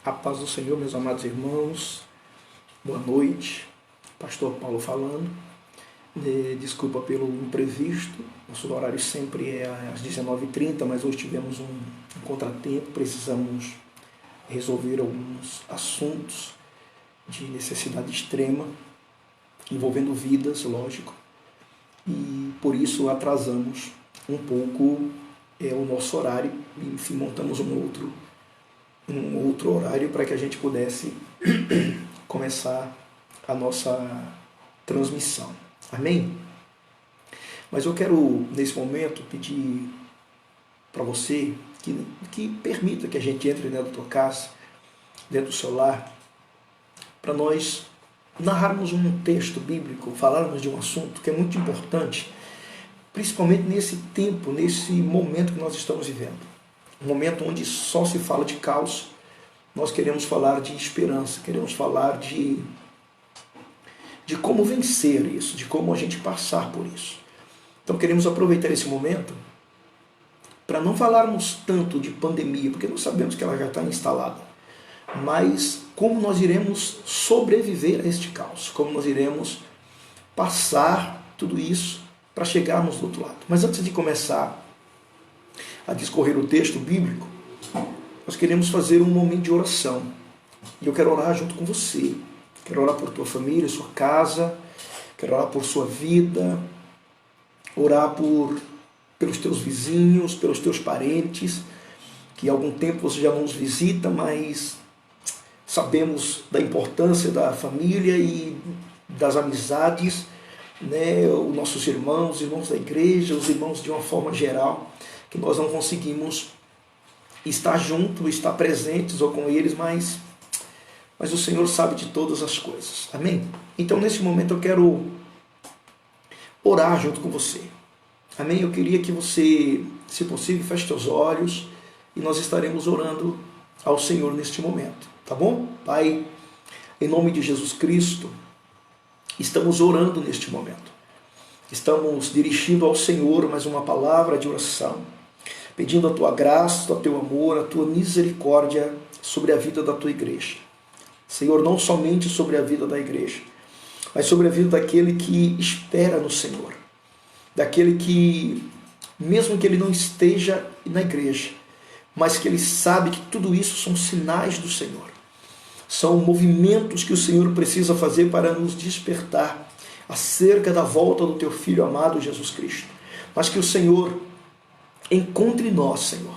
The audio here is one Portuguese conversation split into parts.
A paz do Senhor, meus amados irmãos, boa noite. Pastor Paulo falando. Desculpa pelo imprevisto, nosso horário sempre é às 19h30, mas hoje tivemos um contratempo, precisamos resolver alguns assuntos de necessidade extrema, envolvendo vidas, lógico, e por isso atrasamos um pouco o nosso horário e enfim, montamos um outro horário para que a gente pudesse começar a nossa transmissão. Amém? Mas eu quero, nesse momento, pedir para você que permita que a gente entre dentro da tua casa, dentro do seu lar, para nós narrarmos um texto bíblico, falarmos de um assunto que é muito importante, principalmente nesse tempo, nesse momento que nós estamos vivendo. Um momento onde só se fala de caos. Nós queremos falar de esperança, queremos falar de como vencer isso, de como a gente passar por isso. Então queremos aproveitar esse momento para não falarmos tanto de pandemia, porque nós sabemos que ela já está instalada, mas como nós iremos sobreviver a este caos, como nós iremos passar tudo isso para chegarmos do outro lado. Mas antes de começar a discorrer o texto bíblico, nós queremos fazer um momento de oração. E eu quero orar junto com você. Quero orar por tua família, sua casa, quero orar por sua vida, orar pelos teus vizinhos, pelos teus parentes, que há algum tempo você já não os visita, mas sabemos da importância da família e das amizades, né? Os nossos irmãos, os irmãos da igreja, os irmãos de uma forma geral, que nós não conseguimos estar juntos, estar presentes ou com eles, mas o Senhor sabe de todas as coisas. Amém? Então, nesse momento, eu quero orar junto com você. Amém? Eu queria que você, se possível, feche seus olhos e nós estaremos orando ao Senhor neste momento. Tá bom? Pai, em nome de Jesus Cristo, estamos orando neste momento. Estamos dirigindo ao Senhor mais uma palavra de oração, pedindo a tua graça, o teu amor, a tua misericórdia sobre a vida da tua igreja. Senhor, não somente sobre a vida da igreja, mas sobre a vida daquele que espera no Senhor, daquele que, mesmo que ele não esteja na igreja, mas que ele sabe que tudo isso são sinais do Senhor, são movimentos que o Senhor precisa fazer para nos despertar acerca da volta do teu Filho amado Jesus Cristo, mas que o Senhor encontre em nós, Senhor,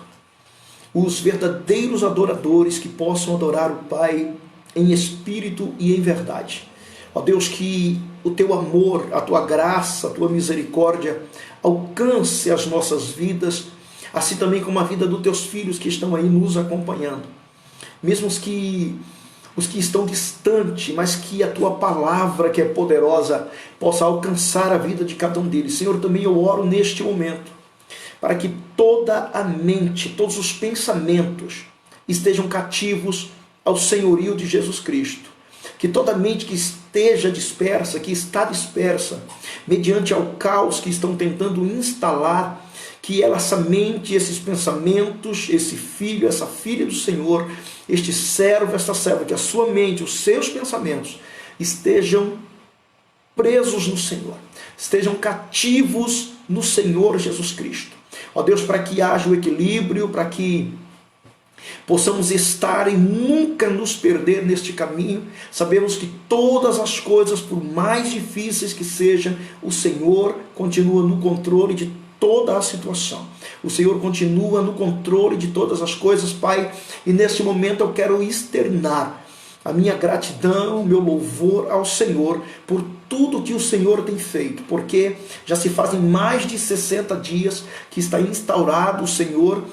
os verdadeiros adoradores que possam adorar o Pai em espírito e em verdade. Ó Deus, que o teu amor, a tua graça, a tua misericórdia alcance as nossas vidas, assim também como a vida dos teus filhos que estão aí nos acompanhando. Mesmo os que estão distantes, mas que a tua palavra, que é poderosa, possa alcançar a vida de cada um deles. Senhor, também eu oro neste momento, para que toda a mente, todos os pensamentos estejam cativos ao senhorio de Jesus Cristo. Que toda mente que esteja dispersa, que está dispersa, mediante ao caos que estão tentando instalar, que essa mente, esses pensamentos, esse filho, essa filha do Senhor, este servo, esta serva, que a sua mente, os seus pensamentos estejam presos no Senhor, estejam cativos no Senhor Jesus Cristo. Ó Deus, para que haja o equilíbrio, para que possamos estar e nunca nos perder neste caminho. Sabemos que todas as coisas, por mais difíceis que sejam, o Senhor continua no controle de toda a situação. O Senhor continua no controle de todas as coisas, Pai, e neste momento eu quero externar a minha gratidão, o meu louvor ao Senhor por tudo que o Senhor tem feito, porque já se fazem mais de 60 dias que está instaurado o Senhor,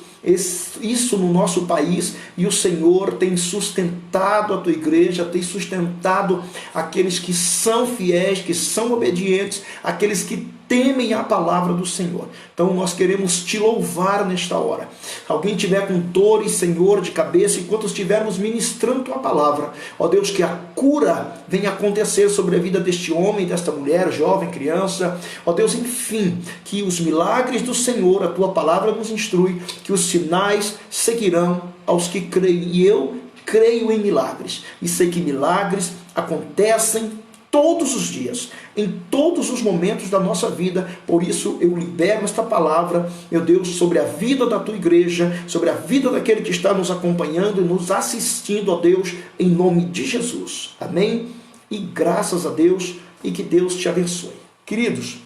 isso no nosso país, e o Senhor tem sustentado a tua igreja, tem sustentado aqueles que são fiéis, que são obedientes, aqueles que temem a palavra do Senhor. Então nós queremos te louvar nesta hora. Se alguém tiver com dores, Senhor, de cabeça, enquanto estivermos ministrando tua palavra, ó Deus, que a cura venha acontecer sobre a vida deste homem, desta mulher, jovem, criança, ó Deus, enfim, que os milagres do Senhor, a tua palavra nos instrui, que os sinais seguirão aos que creem. E eu creio em milagres e sei que milagres acontecem todos os dias, em todos os momentos da nossa vida. Por isso eu libero esta palavra, meu Deus, sobre a vida da tua igreja, sobre a vida daquele que está nos acompanhando e nos assistindo, ó Deus, em nome de Jesus. Amém? E graças a Deus, e que Deus te abençoe. Queridos,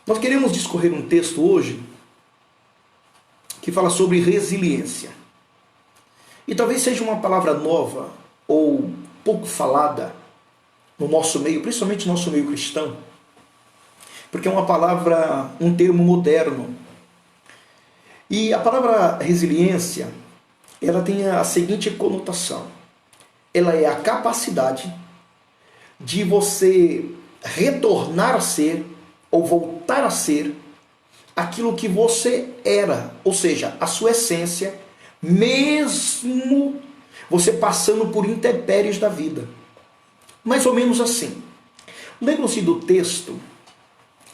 nós queremos discorrer um texto hoje que fala sobre resiliência. E talvez seja uma palavra nova ou pouco falada no nosso meio, principalmente no nosso meio cristão, porque é uma palavra, um termo moderno. E a palavra resiliência, ela tem a seguinte conotação: ela é a capacidade de você retornar a ser ou voltar a ser aquilo que você era, ou seja, a sua essência, mesmo você passando por intempéries da vida. Mais ou menos assim. Lembram-se do texto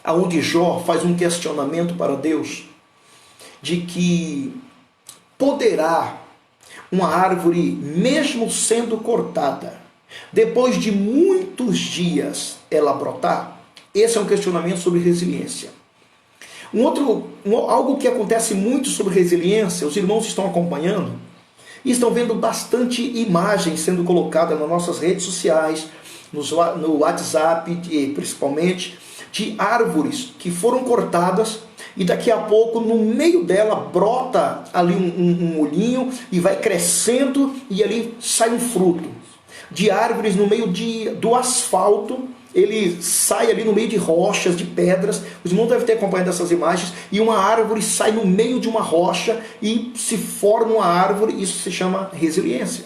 onde Jó faz um questionamento para Deus de que poderá uma árvore, mesmo sendo cortada, depois de muitos dias ela brotar? Esse é um questionamento sobre resiliência. Algo que acontece muito sobre resiliência, os irmãos estão acompanhando e estão vendo bastante imagens sendo colocadas nas nossas redes sociais, no WhatsApp, principalmente, de árvores que foram cortadas e daqui a pouco no meio dela brota ali um olhinho e vai crescendo e ali sai um fruto. De árvores no meio do asfalto, ele sai ali no meio de rochas, de pedras. Os irmãos devem ter acompanhado essas imagens. E uma árvore sai no meio de uma rocha e se forma uma árvore. Isso se chama resiliência.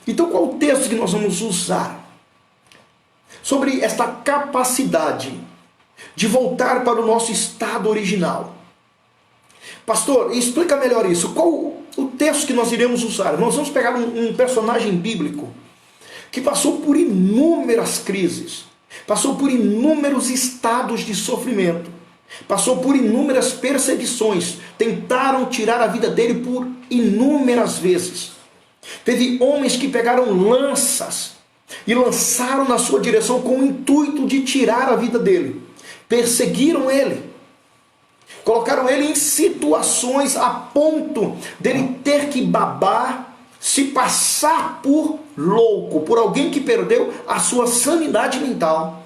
Então, qual o texto que nós vamos usar sobre esta capacidade de voltar para o nosso estado original? Pastor, explica melhor isso. Qual o texto que nós iremos usar? Nós vamos pegar um personagem bíblico que passou por inúmeras crises, passou por inúmeros estados de sofrimento, passou por inúmeras perseguições, tentaram tirar a vida dele por inúmeras vezes. Teve homens que pegaram lanças e lançaram na sua direção com o intuito de tirar a vida dele. Perseguiram ele, colocaram ele em situações a ponto dele ter que babar, se passar por louco, por alguém que perdeu a sua sanidade mental,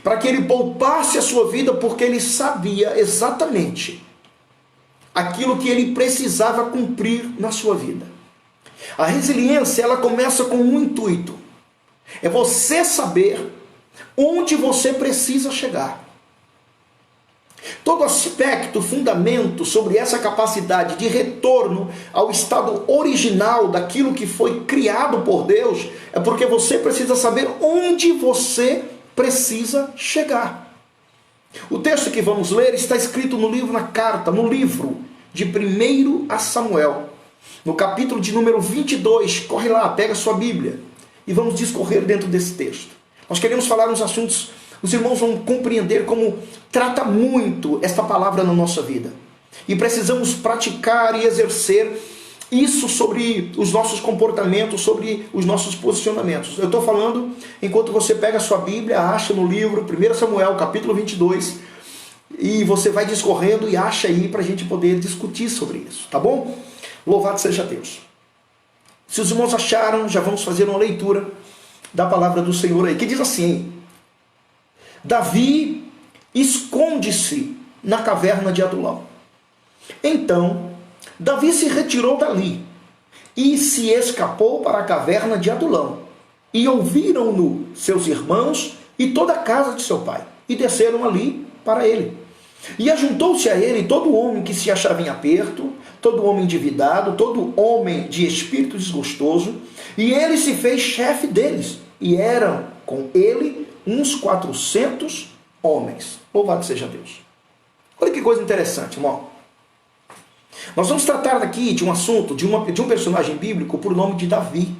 para que ele poupasse a sua vida, porque ele sabia exatamente aquilo que ele precisava cumprir na sua vida. A resiliência, ela começa com um intuito: é você saber onde você precisa chegar. Todo aspecto, fundamento sobre essa capacidade de retorno ao estado original daquilo que foi criado por Deus, é porque você precisa saber onde você precisa chegar. O texto que vamos ler está escrito no livro de 1 a Samuel, no capítulo de número 22. Corre lá, pega a sua Bíblia e vamos discorrer dentro desse texto. Nós queremos falar uns assuntos. Os irmãos vão compreender como trata muito esta palavra na nossa vida. E precisamos praticar e exercer isso sobre os nossos comportamentos, sobre os nossos posicionamentos. Eu estou falando enquanto você pega a sua Bíblia, acha no livro 1 Samuel, capítulo 22, e você vai discorrendo e acha aí para a gente poder discutir sobre isso, tá bom? Louvado seja Deus. Se os irmãos acharam, já vamos fazer uma leitura da palavra do Senhor aí, que diz assim: Davi esconde-se na caverna de Adulão. Então, Davi se retirou dali e se escapou para a caverna de Adulão. E ouviram-no seus irmãos e toda a casa de seu pai, e desceram ali para ele. E ajuntou-se a ele todo homem que se achava em aperto, todo homem endividado, todo homem de espírito desgostoso, e ele se fez chefe deles, e eram com ele uns 400 homens. Louvado seja Deus. Olha que coisa interessante, irmão. Nós vamos tratar aqui de um assunto, de um personagem bíblico por nome de Davi.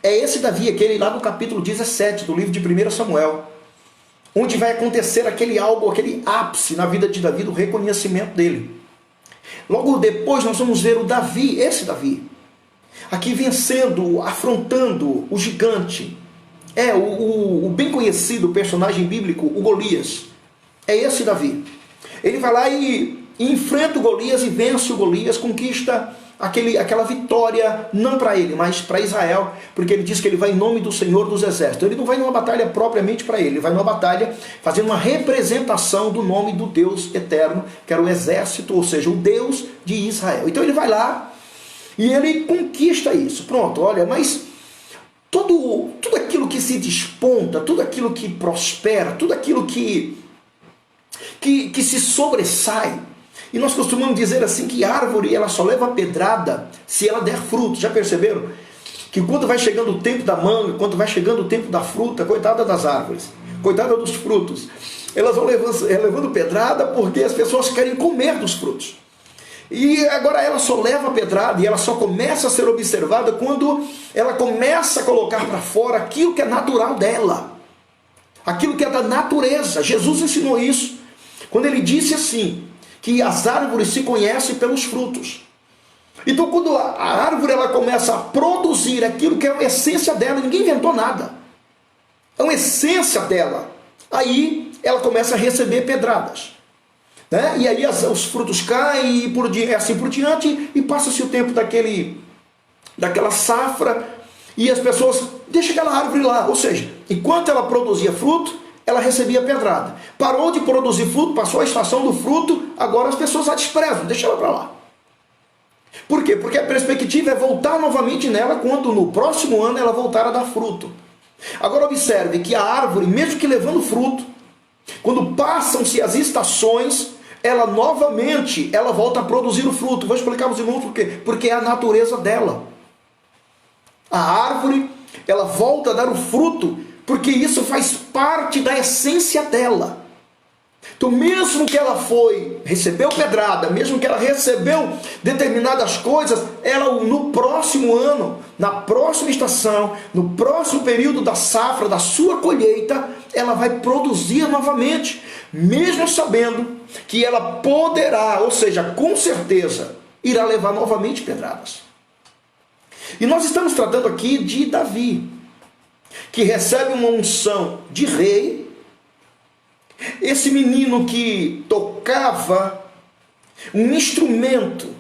É esse Davi, aquele lá no capítulo 17 do livro de 1 Samuel, onde vai acontecer aquele ápice na vida de Davi, do reconhecimento dele. Logo depois nós vamos ver o Davi, esse Davi, aqui vencendo, afrontando o gigante. O bem conhecido personagem bíblico, o Golias. É esse Davi. Ele vai lá e enfrenta o Golias e vence o Golias, conquista aquela vitória, não para ele, mas para Israel, porque ele diz que ele vai em nome do Senhor dos Exércitos. Ele não vai numa batalha propriamente para ele vai numa batalha fazendo uma representação do nome do Deus eterno, que era o exército, ou seja, o Deus de Israel. Então ele vai lá e ele conquista isso. Pronto, olha, mas tudo aquilo que se desponta, tudo aquilo que prospera, tudo aquilo que se sobressai. E nós costumamos dizer assim que a árvore ela só leva pedrada se ela der fruto. Já perceberam? Que quando vai chegando o tempo da manga, quando vai chegando o tempo da fruta, coitada das árvores, coitada dos frutos, elas vão levando pedrada porque as pessoas querem comer dos frutos. E agora ela só leva pedrada e ela só começa a ser observada quando ela começa a colocar para fora aquilo que é natural dela, aquilo que é da natureza. Jesus ensinou isso quando ele disse assim, que as árvores se conhecem pelos frutos. Então quando a árvore ela começa a produzir aquilo que é a essência dela, ninguém inventou nada, é uma essência dela, aí ela começa a receber pedradas, né? E aí os frutos caem e assim por diante, e passa-se o tempo daquela safra, e as pessoas deixam aquela árvore lá, ou seja, enquanto ela produzia fruto, ela recebia pedrada. Parou de produzir fruto, passou a estação do fruto, agora as pessoas a desprezam, deixa ela para lá. Por quê? Porque a perspectiva é voltar novamente nela quando no próximo ano ela voltar a dar fruto. Agora observe que a árvore, mesmo que levando fruto, quando passam-se as estações, ela novamente volta a produzir o fruto. Vou explicar para os irmãos por quê. Porque é a natureza dela. A árvore, ela volta a dar o fruto, porque isso faz parte da essência dela. Então mesmo que ela recebeu pedrada, mesmo que ela recebeu determinadas coisas, ela no próximo ano, na próxima estação, no próximo período da safra, da sua colheita, ela vai produzir novamente, mesmo sabendo que ela poderá, ou seja, com certeza, irá levar novamente pedradas. E nós estamos tratando aqui de Davi, que recebe uma unção de rei, esse menino que tocava um instrumento,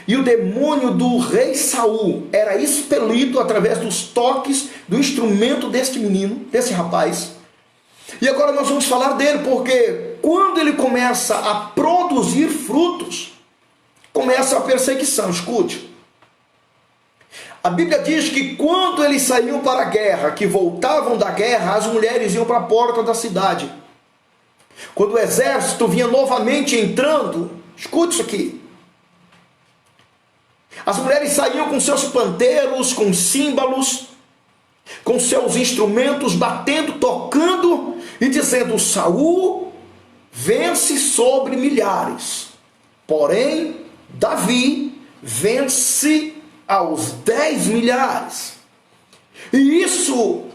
e o demônio do rei Saul era expelido através dos toques do instrumento deste menino, desse rapaz. E agora nós vamos falar dele, porque quando ele começa a produzir frutos, começa a perseguição. Escute. A Bíblia diz que quando eles saíam para a guerra, que voltavam da guerra, as mulheres iam para a porta da cidade. Quando o exército vinha novamente entrando, escute isso aqui. As mulheres saíam com seus panteiros, com símbolos, com seus instrumentos, batendo, tocando e dizendo: Saul vence sobre milhares, porém Davi vence aos 10 milhares. E isso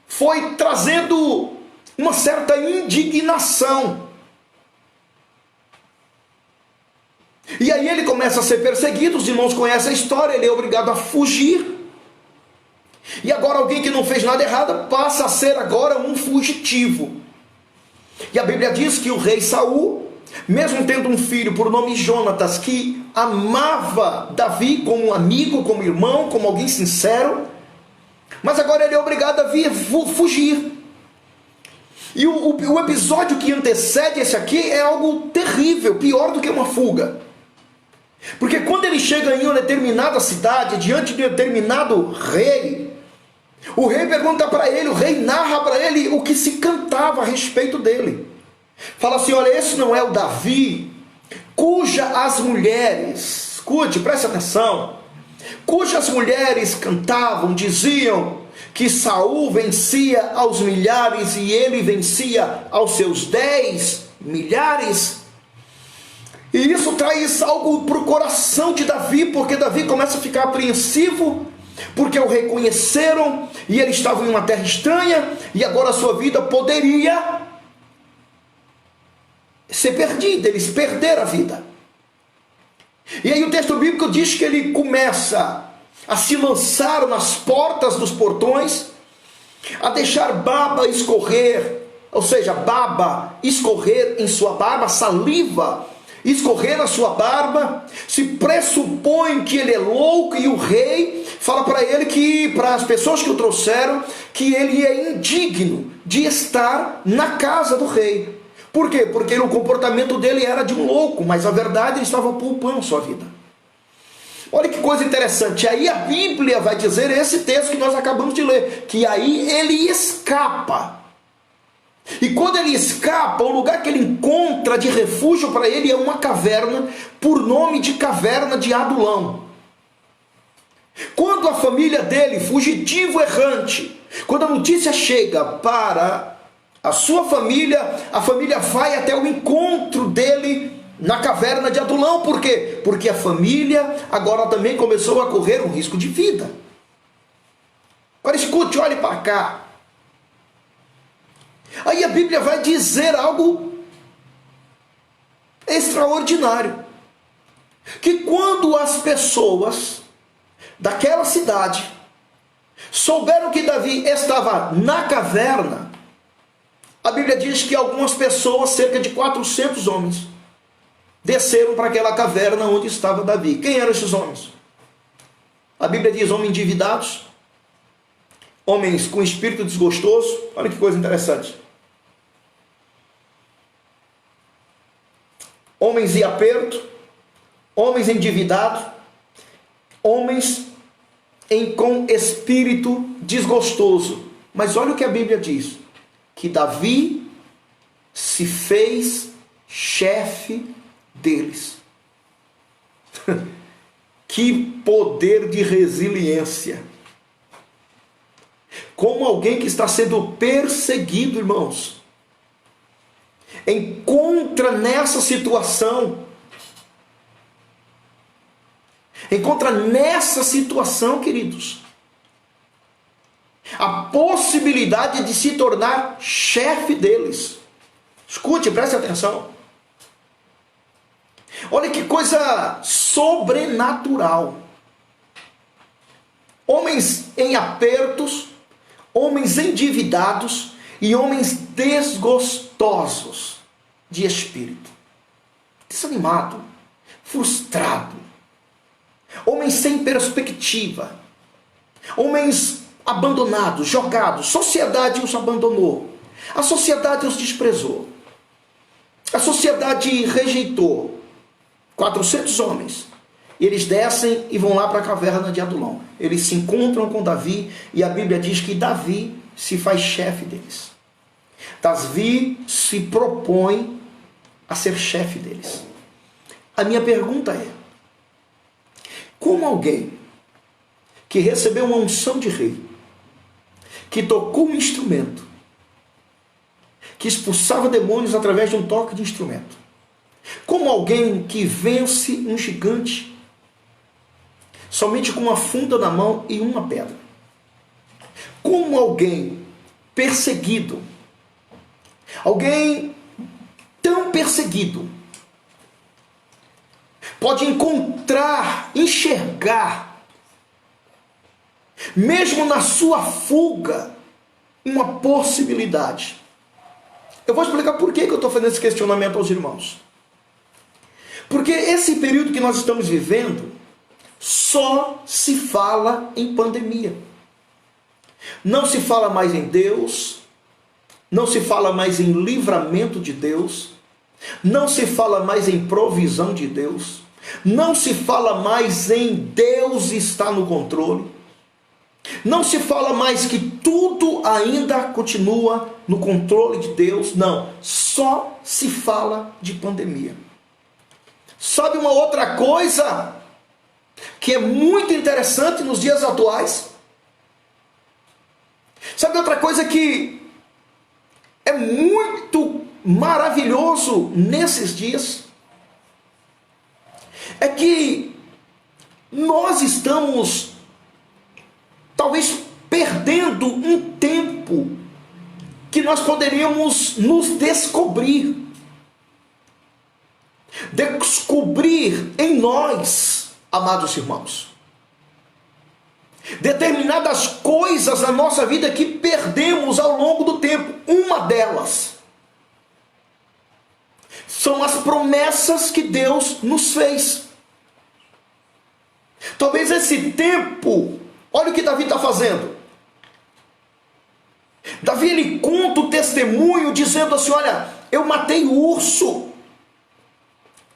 foi trazendo uma certa indignação. E aí ele começa a ser perseguido, os irmãos conhecem a história, ele é obrigado a fugir. E agora alguém que não fez nada errado passa a ser agora um fugitivo. E a Bíblia diz que o rei Saul, mesmo tendo um filho por nome Jonatas, que amava Davi como um amigo, como irmão, como alguém sincero, mas agora ele é obrigado a fugir. E o episódio que antecede esse aqui é algo terrível, pior do que uma fuga. Porque quando ele chega em uma determinada cidade, diante de um determinado rei, o rei pergunta para ele, o rei narra para ele o que se cantava a respeito dele. Fala assim: olha, esse não é o Davi, cuja as mulheres, escute, preste atenção, cujas mulheres cantavam, diziam que Saul vencia aos milhares e ele vencia aos seus 10 milhares. E isso traz algo para o coração de Davi, porque Davi começa a ficar apreensivo, porque o reconheceram e ele estava em uma terra estranha e agora a sua vida poderia ser perdida, eles perderam a vida. E aí o texto bíblico diz que ele começa a se lançar nas portas dos portões, a deixar baba escorrer, ou seja, baba escorrer em sua barba, saliva escorrer na sua barba. Se pressupõe que ele é louco, e o rei fala para ele, que para as pessoas que o trouxeram, que ele é indigno de estar na casa do rei. Por quê? Porque o comportamento dele era de um louco, mas a verdade, ele estava poupando sua vida. Olha que coisa interessante, aí a Bíblia vai dizer, esse texto que nós acabamos de ler, que aí ele escapa. E quando ele escapa, o lugar que ele encontra de refúgio para ele é uma caverna, por nome de Caverna de Adulão. Quando a família dele, fugitivo errante, quando a notícia chega para a sua família, a família vai até o encontro dele na Caverna de Adulão. Por quê? Porque a família agora também começou a correr um risco de vida. Agora escute, olhe para cá. Aí a Bíblia vai dizer algo extraordinário, que quando as pessoas daquela cidade souberam que Davi estava na caverna, a Bíblia diz que algumas pessoas, cerca de 400 homens, desceram para aquela caverna onde estava Davi. Quem eram esses homens? A Bíblia diz homens endividados, homens com espírito desgostoso. Olha que coisa interessante. Homens em aperto, homens endividados, homens com espírito desgostoso. Mas olha o que a Bíblia diz, que Davi se fez chefe deles. Que poder de resiliência! Como alguém que está sendo perseguido, irmãos, encontra nessa situação, queridos, a possibilidade de se tornar chefe deles. Escute, preste atenção. Olha que coisa sobrenatural. Homens em apertos, homens endividados e homens desgostosos de espírito, desanimado, frustrado, homens sem perspectiva, homens abandonados, jogados. Sociedade os abandonou, a sociedade os desprezou, a sociedade rejeitou. 400 homens, eles descem e vão lá para a caverna de Adulão. Eles se encontram com Davi, e a Bíblia diz que Davi se faz chefe deles. Davi se propõe a ser chefe deles. A minha pergunta é: como alguém que recebeu uma unção de rei, que tocou um instrumento, que expulsava demônios através de um toque de instrumento, como alguém que vence um gigante somente com uma funda na mão e uma pedra, como alguém perseguido, alguém tão perseguido, pode enxergar, mesmo na sua fuga, uma possibilidade? Eu vou explicar por que eu estou fazendo esse questionamento aos irmãos. Porque esse período que nós estamos vivendo, só se fala em pandemia. Não se fala mais em Deus, não se fala mais em livramento de Deus, não se fala mais em provisão de Deus, não se fala mais em Deus está no controle, não se fala mais que tudo ainda continua no controle de Deus. Não, só se fala de pandemia. Sabe uma outra coisa que é muito interessante nos dias atuais? Sabe outra coisa que é muito maravilhoso nesses dias? É que nós estamos talvez perdendo um tempo que nós poderíamos nos descobrir descobrir em nós, amados irmãos, determinadas coisas na nossa vida que perdemos ao longo do tempo. Uma delas são as promessas que Deus nos fez. Talvez esse tempo, olha o que Davi está fazendo. Davi, ele conta o testemunho dizendo assim: olha, eu matei urso,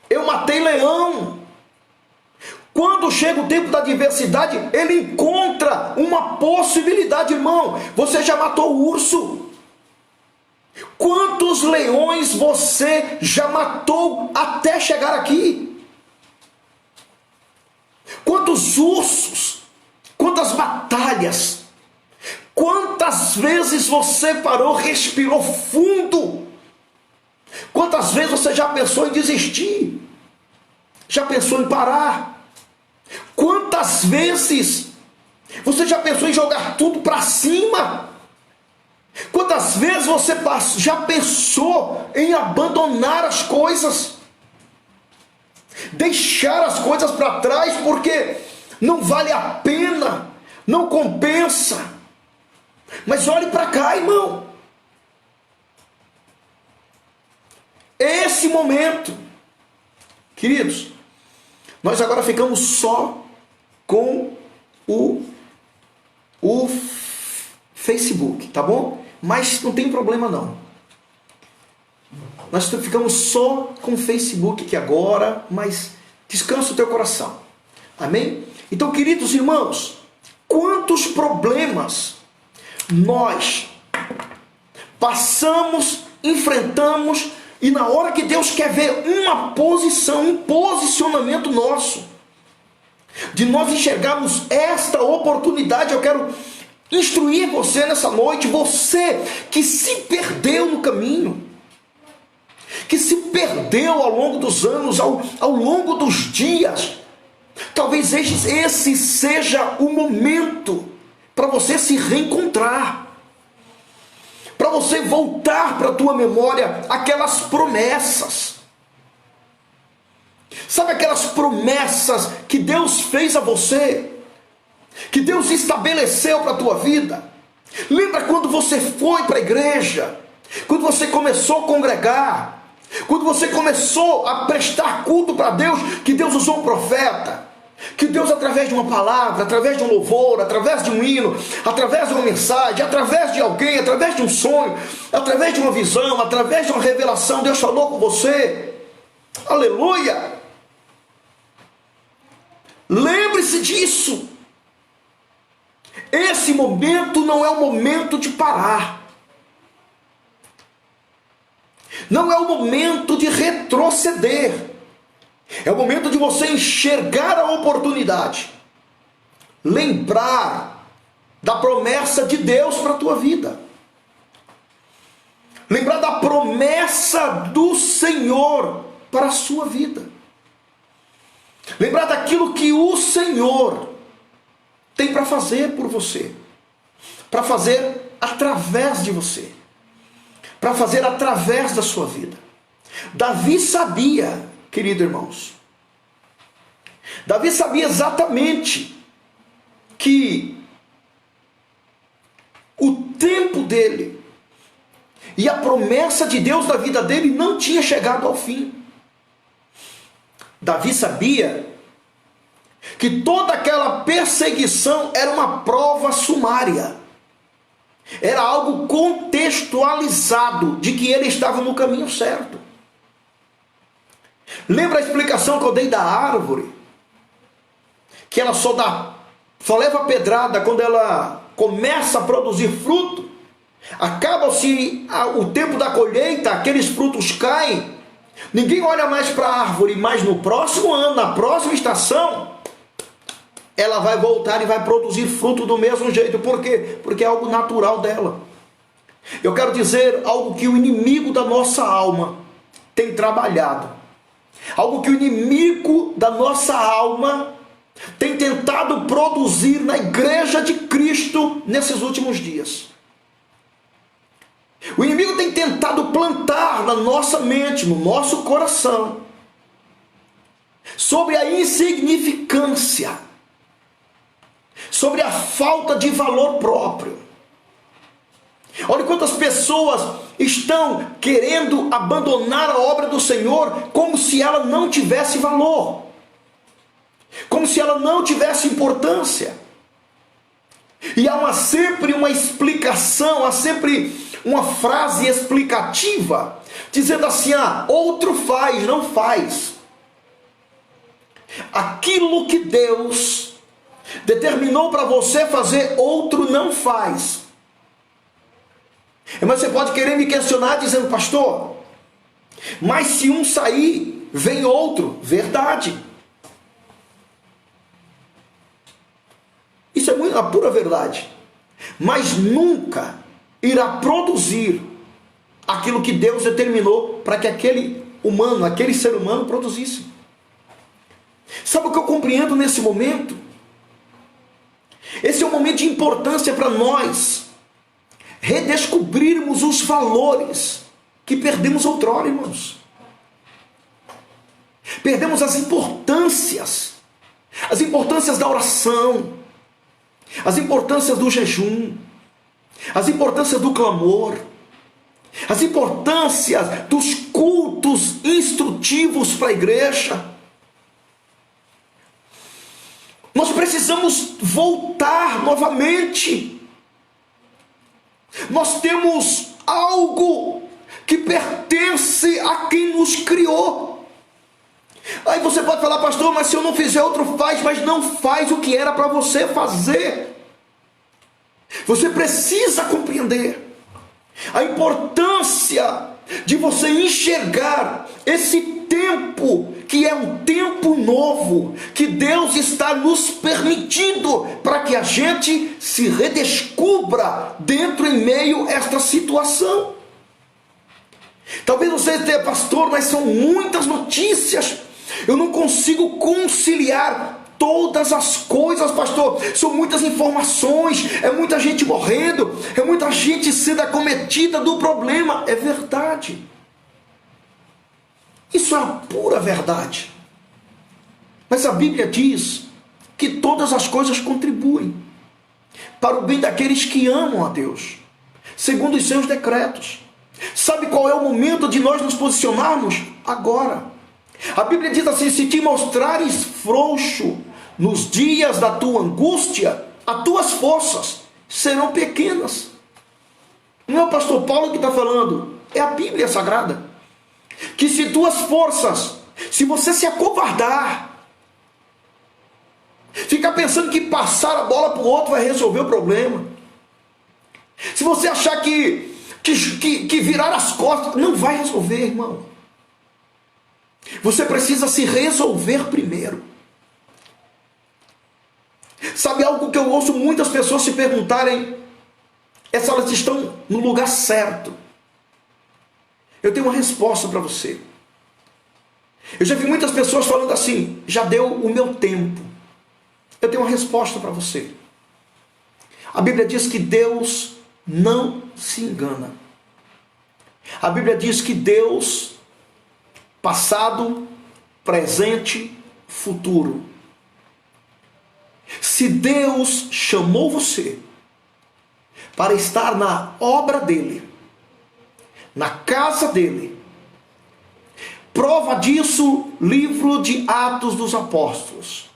eu matei leão. Quando chega o tempo da adversidade, ele encontra uma possibilidade. Irmão, você já matou urso? Quantos leões você já matou até chegar aqui? Quantos ursos? Quantas batalhas? Quantas vezes você parou, respirou fundo? Quantas vezes você já pensou em desistir? Já pensou em parar? Quantas vezes você já pensou em jogar tudo para cima? Quantas vezes você já pensou em abandonar as coisas? Deixar as coisas para trás porque não vale a pena, não compensa. Mas olhe para cá, irmão. Esse momento, queridos, nós agora ficamos só com o Facebook, tá bom? Mas não tem problema não. Nós ficamos só com o Facebook aqui agora, mas descansa o teu coração. Amém? Então, queridos irmãos, quantos problemas nós passamos, enfrentamos, e na hora que Deus quer ver uma posição, um posicionamento nosso, de nós enxergarmos esta oportunidade, eu quero instruir você nessa noite, você que se perdeu no caminho, que se perdeu ao longo dos anos, ao longo dos dias. Talvez esse seja o momento para você se reencontrar, para você voltar para a tua memória aquelas promessas. Sabe aquelas promessas que Deus fez a você, que Deus estabeleceu para a tua vida? Lembra quando você foi para a igreja, quando você começou a congregar, quando você começou a prestar culto para Deus, que Deus usou um profeta, que Deus, através de uma palavra, através de um louvor, através de um hino, através de uma mensagem, através de alguém, através de um sonho, através de uma visão, através de uma revelação, Deus falou com você? Aleluia! Lembre-se disso. Esse momento não é o momento de parar, não é o momento de retroceder, é o momento de você enxergar a oportunidade, lembrar da promessa de Deus para a tua vida, lembrar da promessa do Senhor para a sua vida, lembrar daquilo que o Senhor tem para fazer por você, para fazer através de você, para fazer através da sua vida. Davi sabia, queridos irmãos, Davi sabia exatamente que o tempo dele e a promessa de Deus na vida dele não tinha chegado ao fim. Davi sabia que toda aquela perseguição era uma prova sumária, era algo contextualizado de que ele estava no caminho certo. Lembra a explicação que eu dei da árvore? Que ela só leva pedrada quando ela começa a produzir fruto. Acaba-se o tempo da colheita, aqueles frutos caem, ninguém olha mais para a árvore, mas no próximo ano, na próxima estação, ela vai voltar e vai produzir fruto do mesmo jeito. Por quê? Porque é algo natural dela. Eu quero dizer algo que o inimigo da nossa alma tem trabalhado, algo que o inimigo da nossa alma tem tentado produzir na igreja de Cristo nesses últimos dias. O inimigo tem tentado plantar na nossa mente, no nosso coração, sobre a insignificância, sobre a falta de valor próprio. Olha quantas pessoas estão querendo abandonar a obra do Senhor como se ela não tivesse valor, como se ela não tivesse importância. E há sempre uma explicação, há sempre uma frase explicativa, dizendo assim: outro faz, não faz. Aquilo que Deus determinou para você fazer, outro não faz. Mas você pode querer me questionar dizendo: pastor, mas se um sair, vem outro. Verdade. Isso é a pura verdade. Mas nunca irá produzir aquilo que Deus determinou para que aquele ser humano produzisse. Sabe o que eu compreendo nesse momento? Esse é um momento de importância para nós redescobrirmos os valores que perdemos outrora, irmãos. Perdemos as importâncias da oração, as importâncias do jejum, as importâncias do clamor, as importâncias dos cultos instrutivos para a igreja. Nós precisamos voltar novamente. Nós temos algo que pertence a quem nos criou. Aí você pode falar: pastor, mas se eu não fizer, outro faz. Mas não faz o que era para você fazer. Você precisa compreender a importância de você enxergar esse tempo, que é um tempo novo, que Deus está nos permitindo para que a gente se redescubra dentro, em meio a esta situação. Talvez você esteja: pastor, mas são muitas notícias, eu não consigo conciliar todas as coisas, pastor. São muitas informações, é muita gente morrendo, é muita gente sendo acometida do problema. É verdade. Isso é a pura verdade. Mas a Bíblia diz que todas as coisas contribuem para o bem daqueles que amam a Deus, segundo os seus decretos. Sabe qual é o momento de nós nos posicionarmos? Agora. A Bíblia diz assim: se te mostrares frouxo nos dias da tua angústia, as tuas forças serão pequenas. Não é o pastor Paulo que está falando, é a Bíblia Sagrada. Que se tuas forças, se você se acovardar, ficar pensando que passar a bola para o outro vai resolver o problema, se você achar que virar as costas não vai resolver, irmão. Você precisa se resolver primeiro. Sabe algo que eu ouço muitas pessoas se perguntarem? É se elas estão no lugar certo. Eu tenho uma resposta para você. Eu já vi muitas pessoas falando assim: já deu o meu tempo. Eu tenho uma resposta para você. A Bíblia diz que Deus não se engana. A Bíblia diz que Deus, passado, presente, futuro. Se Deus chamou você para estar na obra dele, na casa dele, prova disso, livro de Atos dos Apóstolos.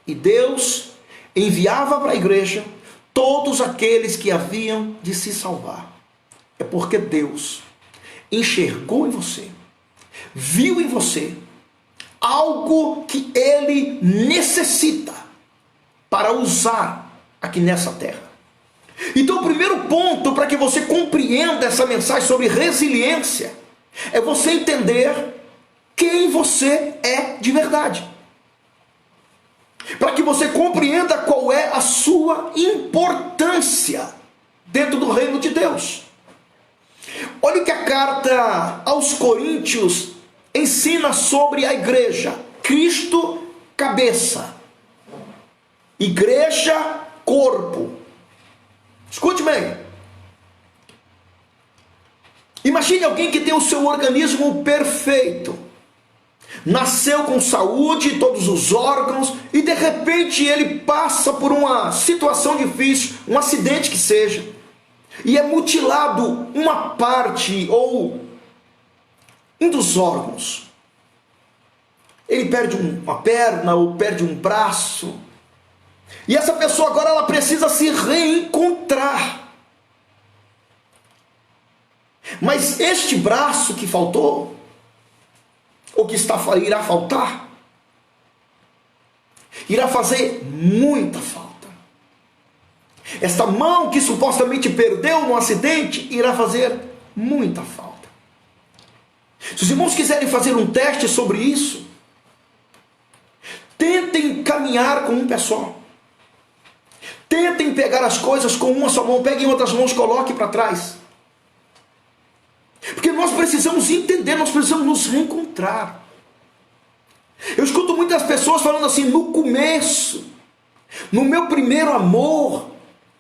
E Deus enviava para a igreja todos aqueles que haviam de se salvar. É porque Deus enxergou em você, viu em você algo que ele necessita para usar aqui nessa terra. Então o primeiro ponto para que você compreenda essa mensagem sobre resiliência é você entender quem você é de verdade, para que você compreenda qual é a sua importância dentro do reino de Deus. Olha o que a carta aos Coríntios ensina sobre a igreja: Cristo, cabeça, igreja, corpo. Escute bem. Imagine alguém que tem o seu organismo perfeito, nasceu com saúde, todos os órgãos, e de repente ele passa por uma situação difícil, um acidente que seja, e é mutilado uma parte ou um dos órgãos. Ele perde uma perna ou perde um braço, e essa pessoa agora ela precisa se reencontrar. Mas este braço que faltou, ou que irá faltar, irá fazer muita falta. Esta mão que supostamente perdeu no acidente irá fazer muita falta. Se os irmãos quiserem fazer um teste sobre isso, tentem caminhar com um pé só. Tentem pegar as coisas com uma só mão, peguem outras mãos, coloquem para trás. Porque nós precisamos entender, nós precisamos nos reencontrar. Eu escuto muitas pessoas falando assim: no começo, no meu primeiro amor,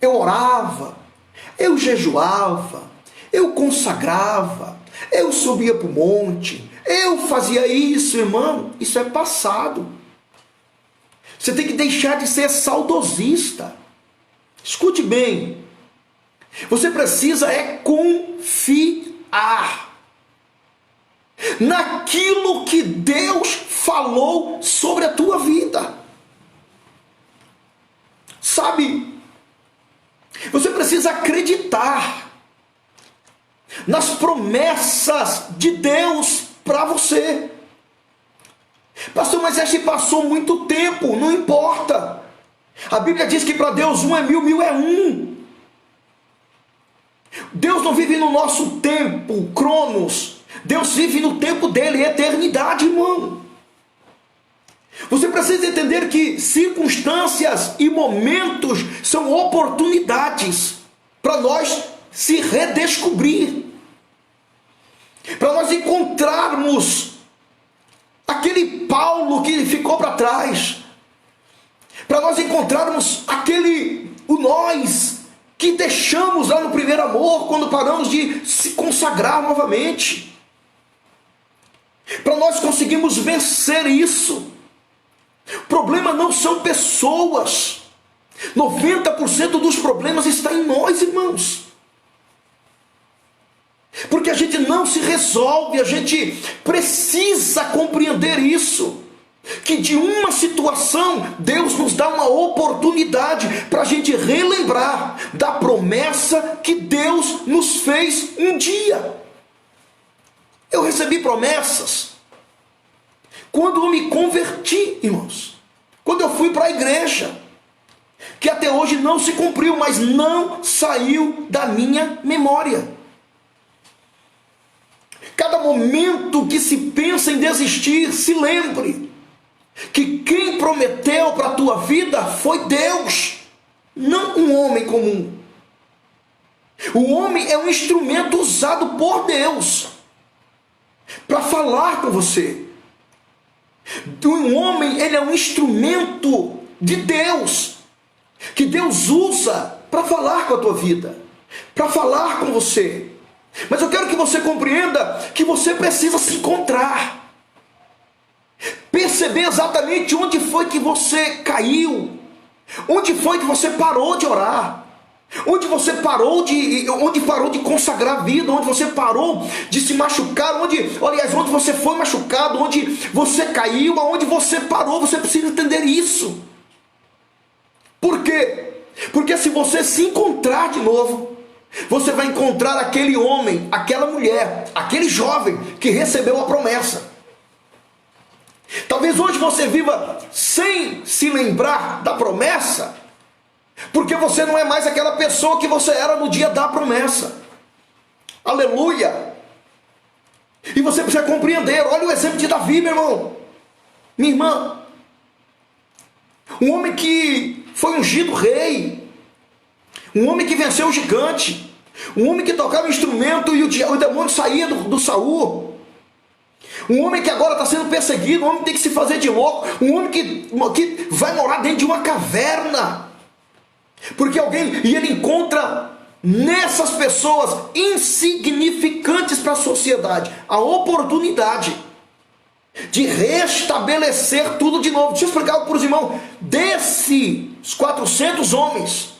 eu orava, eu jejuava, eu consagrava, eu subia para o monte, eu fazia isso. Irmão, isso é passado. Você tem que deixar de ser saudosista. Escute bem, você precisa confiar naquilo que Deus falou sobre a tua vida. Sabe, você precisa acreditar nas promessas de Deus para você. Pastor, mas já se passou muito tempo. Não importa. A Bíblia diz que para Deus 1 é 1000, 1000 é 1. Deus não vive no nosso tempo, Cronos. Deus vive no tempo dele, eternidade, irmão. Você precisa entender que circunstâncias e momentos são oportunidades para nós se redescobrir, para nós encontrarmos aquele Paulo que ficou para trás, para nós encontrarmos o nós que deixamos lá no primeiro amor, quando paramos de se consagrar novamente, para nós conseguirmos vencer isso. O problema não são pessoas, 90% dos problemas está em nós, irmãos, porque a gente não se resolve. A gente precisa compreender isso, que de uma situação Deus nos dá uma oportunidade para a gente relembrar da promessa que Deus nos fez um dia. Eu recebi promessas quando eu me converti, irmãos, quando eu fui para a igreja, que até hoje não se cumpriu, mas não saiu da minha memória. Cada momento que se pensa em desistir, se lembre que quem prometeu para a tua vida foi Deus, não um homem comum. O homem é um instrumento usado por Deus para falar com você. O homem, ele é um instrumento de Deus, que Deus usa para falar com a tua vida, para falar com você. Mas eu quero que você compreenda que você precisa se encontrar, perceber exatamente onde foi que você caiu, onde foi que você parou de orar, onde parou de consagrar a vida, onde você parou de se machucar, onde você foi machucado, onde você caiu, aonde você parou. Você precisa entender isso. Por quê? Porque se você se encontrar de novo, você vai encontrar aquele homem, aquela mulher, aquele jovem que recebeu a promessa. Talvez hoje você viva sem se lembrar da promessa, porque você não é mais aquela pessoa que você era no dia da promessa. Aleluia! E você precisa compreender. Olha o exemplo de Davi, meu irmão, minha irmã. Um homem que foi ungido rei, um homem que venceu o gigante, um homem que tocava o instrumento e o demônio saía do Saul, um homem que agora está sendo perseguido, um homem que tem que se fazer de louco, um homem que vai morar dentro de uma caverna, porque ele encontra nessas pessoas insignificantes para a sociedade a oportunidade de restabelecer tudo de novo. Deixa eu explicar algo para os irmãos. Desses 400 homens,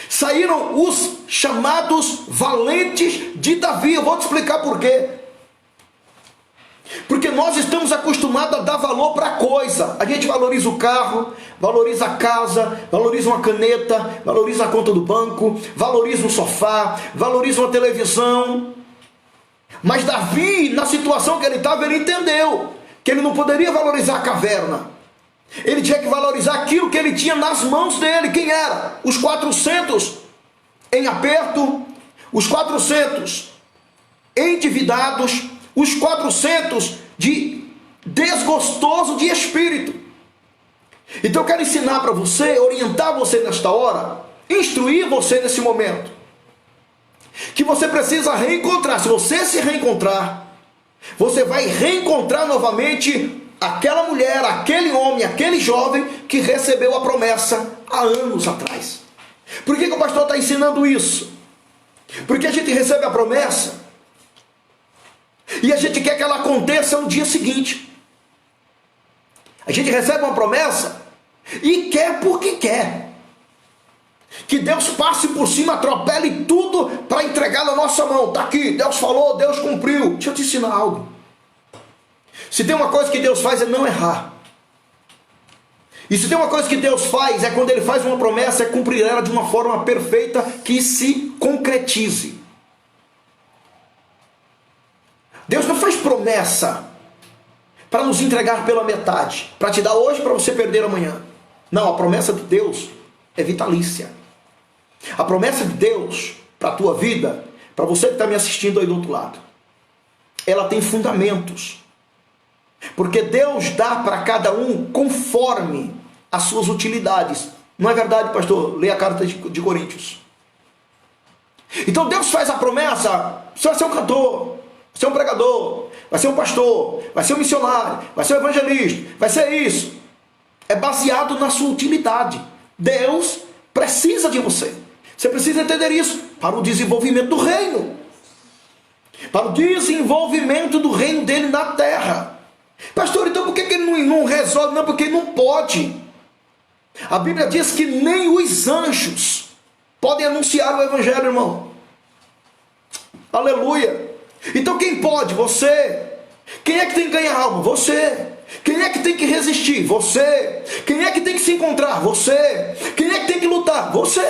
saíram os chamados valentes de Davi. Eu vou te explicar por quê. Porque nós estamos acostumados a dar valor para coisa. A gente valoriza o carro, valoriza a casa, valoriza uma caneta, valoriza a conta do banco, valoriza um sofá, valoriza uma televisão. Mas Davi, na situação que ele estava, ele entendeu que ele não poderia valorizar a caverna. Ele tinha que valorizar aquilo que ele tinha nas mãos dele. Quem era? Os 400 em aperto, os 400 endividados, os 400 de desgostoso de espírito. Então eu quero ensinar para você, orientar você nesta hora, instruir você nesse momento, que você precisa reencontrar. Se você se reencontrar, você vai reencontrar novamente aquela mulher, aquele homem, aquele jovem que recebeu a promessa há anos atrás. Por que o pastor está ensinando isso? Porque a gente recebe a promessa e a gente quer que ela aconteça no dia seguinte. A gente recebe uma promessa e quer porque quer que Deus passe por cima, atropele tudo para entregar na nossa mão. Está aqui, Deus falou, Deus cumpriu. Deixa eu te ensinar algo. Se tem uma coisa que Deus faz é não errar. E se tem uma coisa que Deus faz, é quando Ele faz uma promessa, é cumprir ela de uma forma perfeita que se concretize. Deus não faz promessa para nos entregar pela metade, para te dar hoje para você perder amanhã. Não, a promessa de Deus é vitalícia. A promessa de Deus para a tua vida, para você que está me assistindo aí do outro lado, ela tem fundamentos. Porque Deus dá para cada um conforme as suas utilidades. Não é verdade, pastor? Leia a carta de Coríntios. Então Deus faz a promessa: você vai ser um cantor, vai ser um pregador, vai ser um pastor, vai ser um missionário, vai ser um evangelista, vai ser isso. É baseado na sua utilidade. Deus precisa de você. Você precisa entender isso para o desenvolvimento do reino. Para o desenvolvimento do reino dele na terra. Pastor, então por que ele não resolve? Não, porque ele não pode. A Bíblia diz que nem os anjos podem anunciar o evangelho, irmão. Aleluia. Então quem pode? Você. Quem é que tem que ganhar alma? Você. Quem é que tem que resistir? Você. Quem é que tem que se encontrar? Você. Quem é que tem que lutar? Você.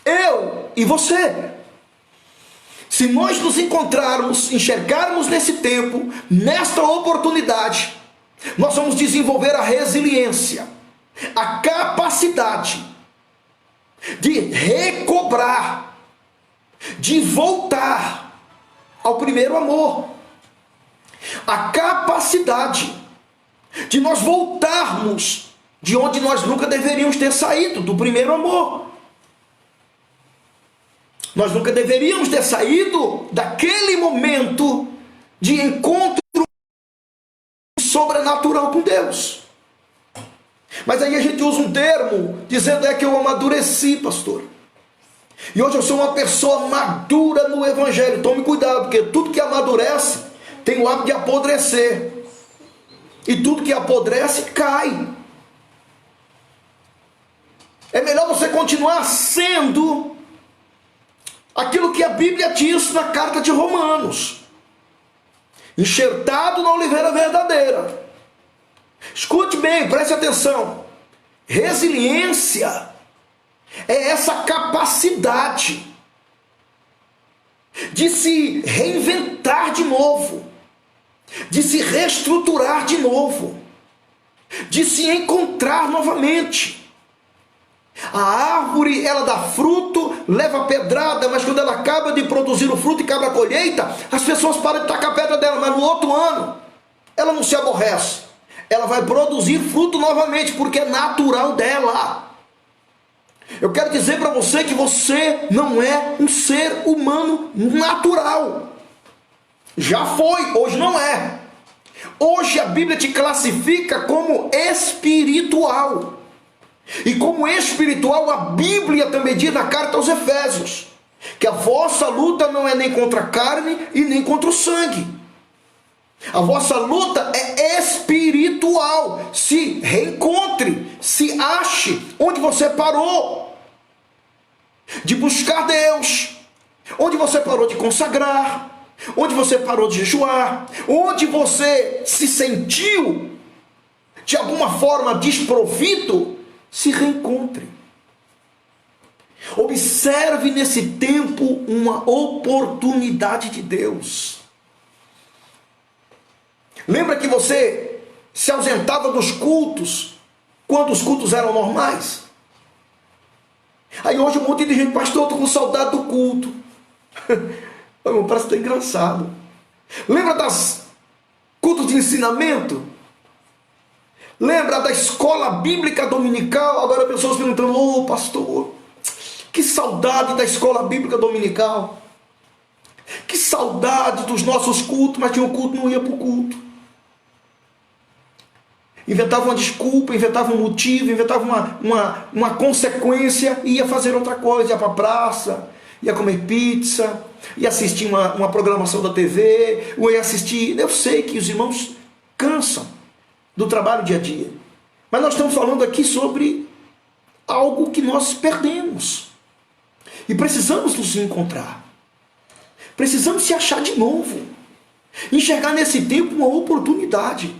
Eu e você. Se nós nos encontrarmos, enxergarmos nesse tempo, nesta oportunidade, nós vamos desenvolver a resiliência, a capacidade de recobrar, de voltar ao primeiro amor, a capacidade de nós voltarmos de onde nós nunca deveríamos ter saído, do primeiro amor. Nós nunca deveríamos ter saído daquele momento de encontro sobrenatural com Deus. Mas aí a gente usa um termo dizendo que eu amadureci, pastor. E hoje eu sou uma pessoa madura no evangelho. Tome cuidado, porque tudo que amadurece tem o hábito de apodrecer. E tudo que apodrece cai. É melhor você continuar sendo aquilo que a Bíblia diz na carta de Romanos: enxertado na oliveira verdadeira. Escute bem, preste atenção. Resiliência é essa capacidade de se reinventar de novo, de se reestruturar de novo, de se encontrar novamente. A árvore, ela dá fruto, leva pedrada, mas quando ela acaba de produzir o fruto e acaba a colheita, as pessoas param de tacar a pedra dela, mas no outro ano ela não se aborrece, ela vai produzir fruto novamente, porque é natural dela. Eu quero dizer para você que você não é um ser humano natural. Já foi, hoje não é. Hoje a Bíblia te classifica como espiritual. E como espiritual, a Bíblia também diz na carta aos Efésios que a vossa luta não é nem contra a carne e nem contra o sangue. A vossa luta é espiritual. Se reencontre, se ache onde você parou de buscar Deus, onde você parou de consagrar, onde você parou de jejuar, onde você se sentiu de alguma forma desprovido, se reencontre. Observe nesse tempo uma oportunidade de Deus. Lembra que você se ausentava dos cultos quando os cultos eram normais? Aí hoje um monte de gente, pastor, estou com saudade do culto. Parece tão engraçado. Lembra das cultos de ensinamento? Lembra da escola bíblica dominical? Agora pessoas perguntando, pastor, que saudade da escola bíblica dominical. Que saudade dos nossos cultos, mas tinha um culto, não ia para o culto. Inventava uma desculpa, inventava um motivo, inventava uma consequência, e ia fazer outra coisa, ia para a praça, ia comer pizza, ia assistir uma programação da TV, ou ia assistir... Eu sei que os irmãos cansam do trabalho dia a dia, mas nós estamos falando aqui sobre algo que nós perdemos, e precisamos nos encontrar, precisamos se achar de novo, enxergar nesse tempo uma oportunidade.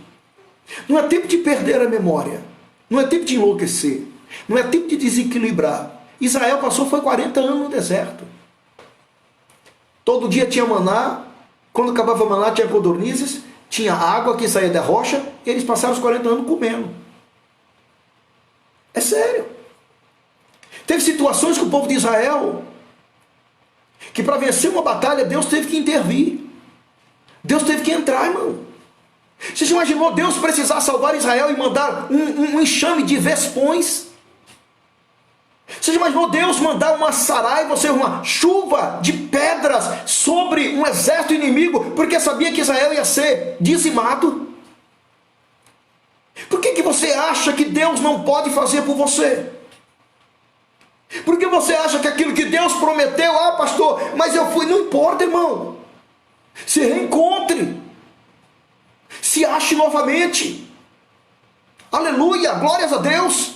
Não é tempo de perder a memória, não é tempo de enlouquecer, não é tempo de desequilibrar. Israel foi 40 anos no deserto. Todo dia tinha maná, quando acabava o maná tinha codornizes, tinha água que saía da rocha, e eles passaram os 40 anos comendo. É sério. Teve situações que o povo de Israel, que para vencer uma batalha, Deus teve que intervir. Deus teve que entrar, irmão. Você já imaginou Deus precisar salvar Israel e mandar um enxame de vespões? Você já imaginou Deus mandar uma saraiva, ou seja, uma chuva de pedras sobre um exército inimigo, porque sabia que Israel ia ser dizimado? Por que você acha que Deus não pode fazer por você? Por que você acha que aquilo que Deus prometeu, pastor, mas eu fui, não importa, irmão. Se reencontre. Se ache novamente. Aleluia, glórias a Deus.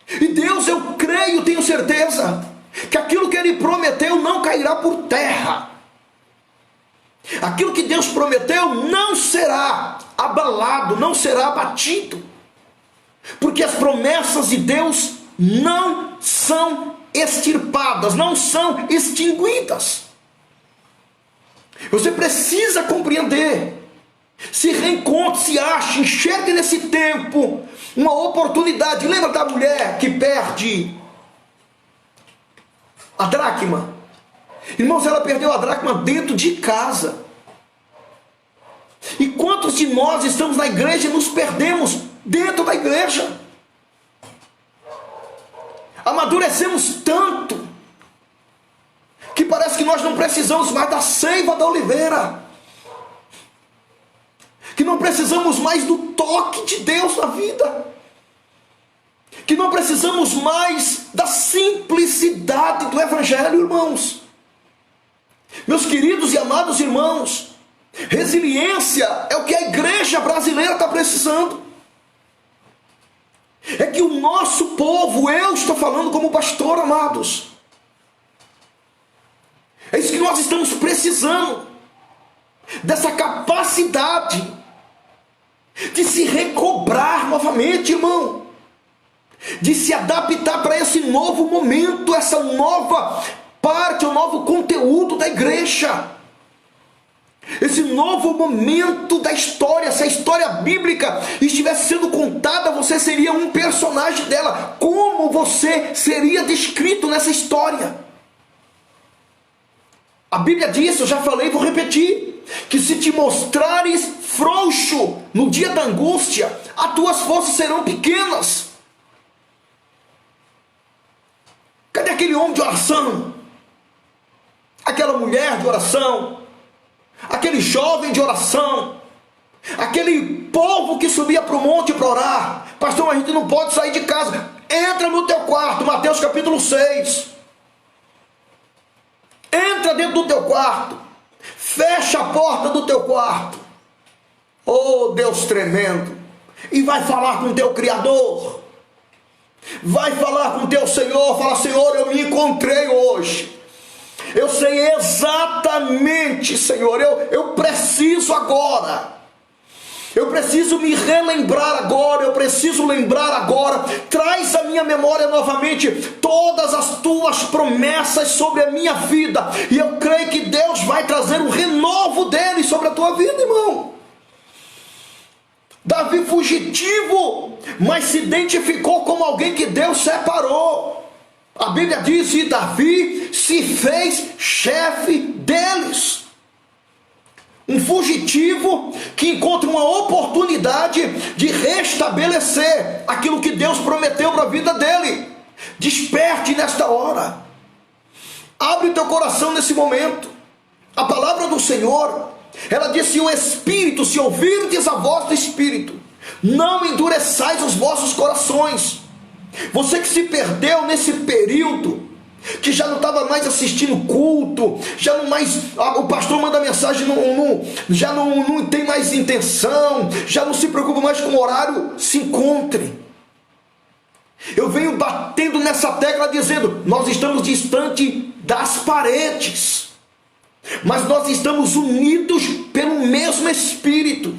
E Deus, eu creio, tenho certeza, que aquilo que Ele prometeu não cairá por terra. Aquilo que Deus prometeu não será abalado, não será abatido. Porque as promessas de Deus não são extirpadas, não são extinguidas. Você precisa compreender. Se reencontre, se ache, enxergue nesse tempo uma oportunidade. Lembra da mulher que perde a dracma? Irmãos, ela perdeu a dracma dentro de casa. E quantos de nós estamos na igreja e nos perdemos dentro da igreja? Amadurecemos tanto que parece que nós não precisamos mais da seiva da oliveira, que não precisamos mais do toque de Deus na vida, que não precisamos mais da simplicidade do Evangelho, irmãos. Meus queridos e amados irmãos, resiliência é o que a igreja brasileira está precisando. É que o nosso povo, eu estou falando como pastor, amados, é isso que nós estamos precisando, dessa capacidade de se recobrar novamente, irmão, de se adaptar para esse novo momento, essa nova parte, o novo conteúdo da igreja, esse novo momento da história. Se a história bíblica estivesse sendo contada, você seria um personagem dela. Como você seria descrito nessa história? A Bíblia diz, eu já falei, vou repetir, que se te mostrares frouxo no dia da angústia, as tuas forças serão pequenas. Cadê aquele homem de oração? Aquela mulher de oração? Aquele jovem de oração? Aquele povo que subia para o monte para orar? Pastor, a gente não pode sair de casa. Entra no teu quarto, Mateus capítulo 6. Entra dentro do teu quarto. Fecha a porta do teu quarto. Oh, Deus tremendo. E vai falar com o teu Criador. Vai falar com o teu Senhor. Fala: Senhor, eu me encontrei hoje. Eu sei exatamente, Senhor, eu preciso agora. Eu preciso me relembrar agora, eu preciso lembrar agora. Traz à minha memória novamente todas as tuas promessas sobre a minha vida. E eu creio que Deus vai trazer um renovo dele sobre a tua vida, irmão. Davi fugitivo, mas se identificou como alguém que Deus separou. A Bíblia diz que Davi se fez chefe deles. Um fugitivo que encontra uma oportunidade de restabelecer aquilo que Deus prometeu para a vida dele. Desperte nesta hora. Abre o teu coração nesse momento. A palavra do Senhor, ela diz: se o Espírito, se ouvirdes a voz do Espírito, não endureçais os vossos corações. Você que se perdeu nesse período, que já não estava mais assistindo culto, já não mais, o pastor manda mensagem, já não tem mais intenção, já não se preocupa mais com o horário, se encontre. Eu venho batendo nessa tecla dizendo: nós estamos distante das paredes, mas nós estamos unidos pelo mesmo Espírito.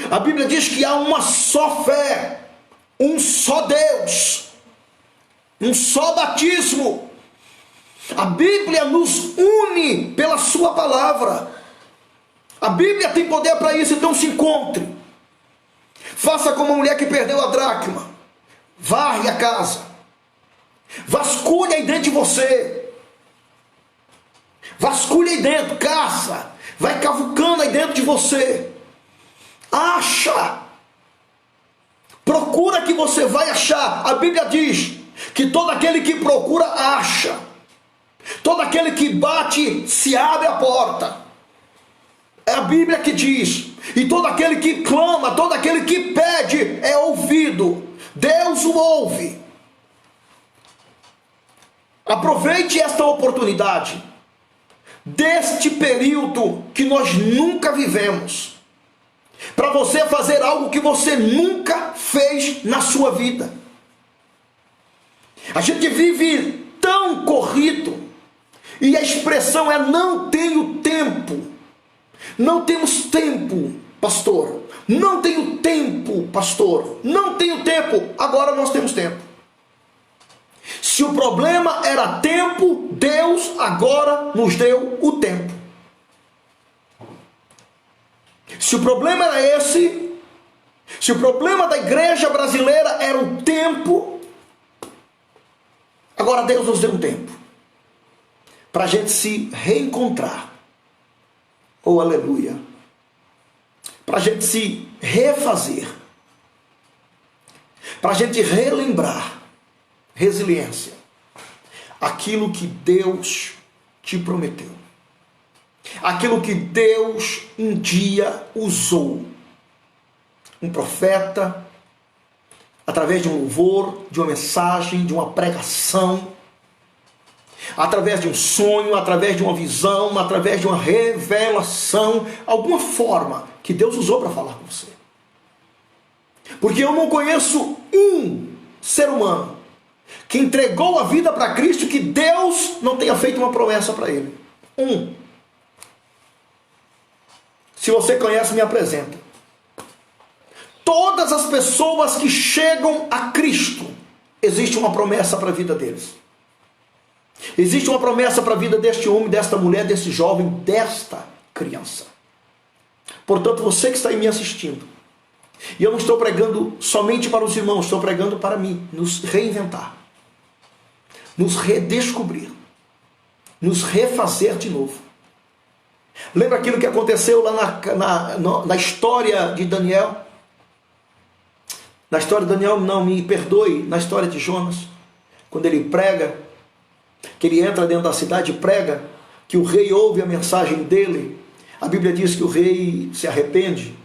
A Bíblia diz que há uma só fé, um só Deus, um só batismo. A Bíblia nos une pela sua palavra. A Bíblia tem poder para isso, então se encontre. Faça como a mulher que perdeu a dracma. Varre a casa. Vasculhe aí dentro de você. Vasculhe aí dentro, caça. Vai cavucando aí dentro de você. Acha. Procura que você vai achar. A Bíblia diz que todo aquele que procura, acha. Todo aquele que bate, se abre a porta. É a Bíblia que diz. E todo aquele que clama, todo aquele que pede, é ouvido. Deus o ouve. Aproveite esta oportunidade, deste período que nós nunca vivemos, para você fazer algo que você nunca fez na sua vida. A gente vive tão corrido, e a expressão é: não tenho tempo. Não temos tempo, pastor. Não tenho tempo, pastor. Não tenho tempo. Agora nós temos tempo. Se o problema era tempo, Deus agora nos deu o tempo. Se o problema era esse, se o problema da igreja brasileira era o tempo, agora Deus nos deu um tempo para a gente se reencontrar. Oh, aleluia. Para a gente se refazer, para a gente relembrar, resiliência, aquilo que Deus te prometeu, aquilo que Deus um dia usou, um profeta, através de um louvor, de uma mensagem, de uma pregação, através de um sonho, através de uma visão, através de uma revelação, alguma forma que Deus usou para falar com você. Porque eu não conheço um ser humano que entregou a vida para Cristo que Deus não tenha feito uma promessa para ele. Um. Se você conhece, me apresenta. Todas as pessoas que chegam a Cristo, existe uma promessa para a vida deles. Existe uma promessa para a vida deste homem, desta mulher, desse jovem, desta criança. Portanto, você que está aí me assistindo, e eu não estou pregando somente para os irmãos, estou pregando para mim, nos reinventar, nos redescobrir, nos refazer de novo. Lembra aquilo que aconteceu lá na história de Daniel? Na história de Daniel, não, me perdoe, na história de Jonas, quando ele prega, que ele entra dentro da cidade e prega, que o rei ouve a mensagem dele. A Bíblia diz que o rei se arrepende.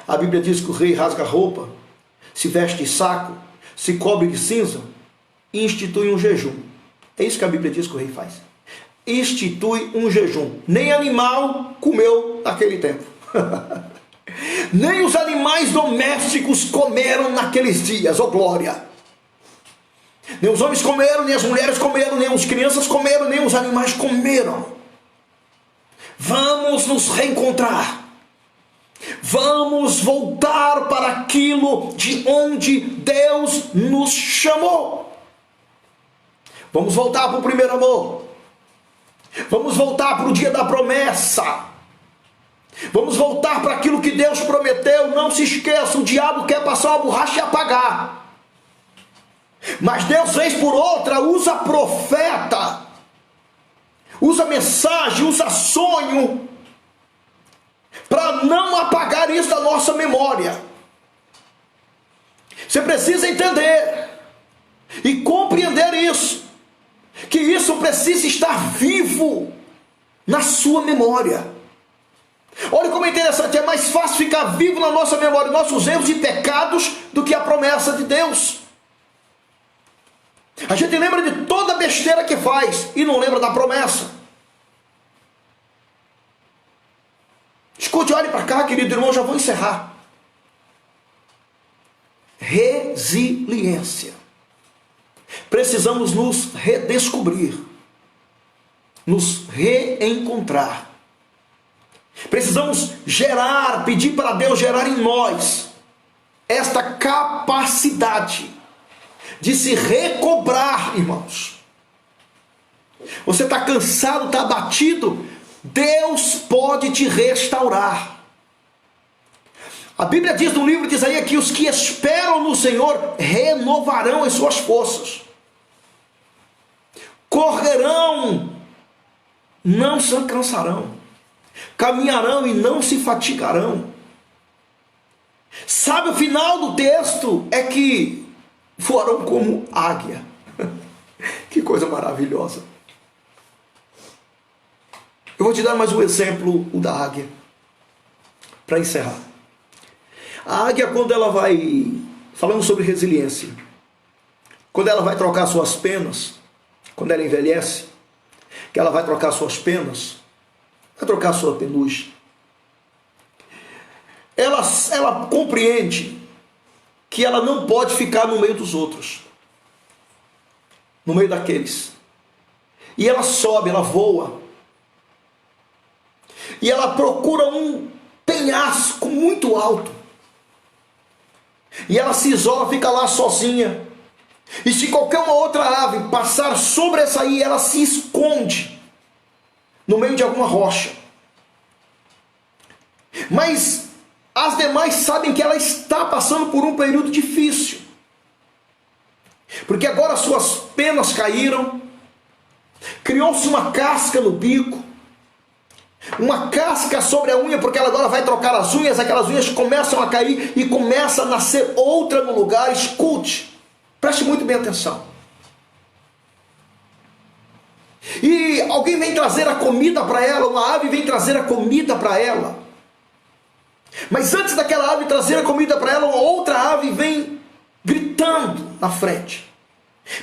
A Bíblia diz que o rei rasga a roupa, se veste de saco, se cobre de cinza e institui um jejum. É isso que a Bíblia diz que o rei faz. institui um jejum. Nem animal comeu naquele tempo. Nem os animais domésticos comeram naqueles dias, oh glória. Nem os homens comeram, nem as mulheres comeram, nem as crianças comeram, nem os animais comeram. Vamos nos reencontrar. Vamos voltar para aquilo de onde Deus nos chamou. Vamos voltar para o primeiro amor. Vamos voltar para o dia da promessa. Vamos voltar para aquilo que Deus prometeu. Não se esqueça, o diabo quer passar uma borracha e apagar. Mas Deus fez por outra, usa profeta, usa mensagem, usa sonho, para não apagar isso da nossa memória. Você precisa entender e compreender isso, que isso precisa estar vivo na sua memória. Olha como é interessante, é mais fácil ficar vivo na nossa memória nossos erros e pecados do que a promessa de Deus. A gente lembra de toda a besteira que faz e não lembra da promessa. Escute, olhe para cá, querido irmão, já vou encerrar. Resiliência. Precisamos nos redescobrir, nos reencontrar. Precisamos gerar, pedir para Deus gerar em nós esta capacidade de se recobrar, irmãos. Você está cansado, está abatido? Deus pode te restaurar. A Bíblia diz no livro de Isaías que os que esperam no Senhor renovarão as suas forças. Correrão, não se cansarão. Caminharão e não se fatigarão. Sabe, o final do texto é que foram como águia. Que coisa maravilhosa. Eu vou te dar mais um exemplo, o da águia, para encerrar. A águia, quando ela vai, falando sobre resiliência, quando ela vai trocar suas penas, quando ela envelhece, que ela vai trocar suas penas, vai trocar sua penugem, ela compreende que ela não pode ficar no meio dos outros, no meio daqueles. E ela sobe, ela voa. E ela procura um penhasco muito alto. E ela se isola, fica lá sozinha. E se qualquer uma outra ave passar sobre essa aí, ela se esconde no meio de alguma rocha. Mas as demais sabem que ela está passando por um período difícil. Porque agora suas penas caíram. Criou-se uma casca no bico. Uma casca sobre a unha, porque ela agora vai trocar as unhas. Aquelas unhas começam a cair e começa a nascer outra no lugar. Escute. Preste muito bem atenção. E alguém vem trazer a comida para ela. Uma ave vem trazer a comida para ela. Mas antes daquela ave trazer a comida para ela, uma outra ave vem gritando na frente,